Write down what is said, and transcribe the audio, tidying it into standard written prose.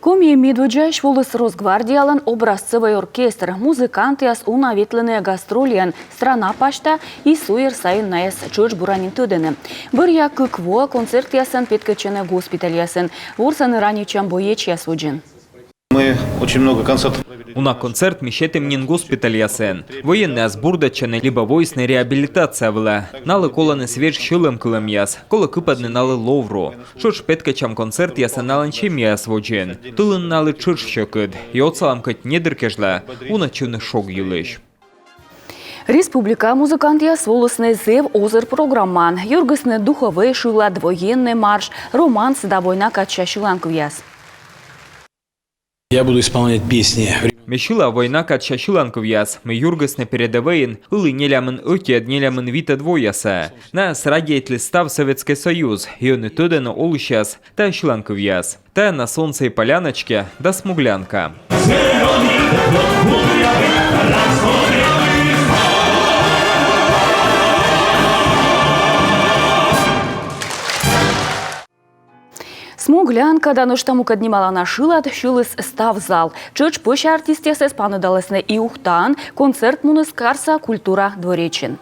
Комі Медведжаш волос Росгвардиялан образцевый оркестр, музыкантияс унавитленные гастролиен, страна пашта и суер сайын наес чуч буранин төдені. Бір як кво концерт ясын петкачене госпиталь ясын, ворсан раничам боеч ясуджин. Мы очень много концертов провели. Уна концерт мещетем нин госпиталь ясен. Военная сбурдачане либо войсная реабилитация была. Налы коланы свеж шилым кылым яс, кола кыпадны налы ловру. Шоч петкачам концерт яса налан чемия своджен. Тылын налы чырш щекыд. И отсалам кать недыркежла, уна чуны шок юлыш. Республика музыкантия сволосный зев озер программан. Юргысны духовый шулад военный марш, романс да война кача шиланков яс. Я буду исполнять песни. Мещила война кача шиланков яс. Мы юргысны передовейн, улы нелямын өтед, нелямын вита двояса. Нас радиет листав Советский Союз, и он и туда на олущас, та шиланков яс. Та на солнце и поляночке, да смуглянка. Смуглянка дануштаму каднимала на шилат, шилыс став зал. Чуч поща артистия се спанудалесне и ухтан, концерт муныс карса культура дворечин.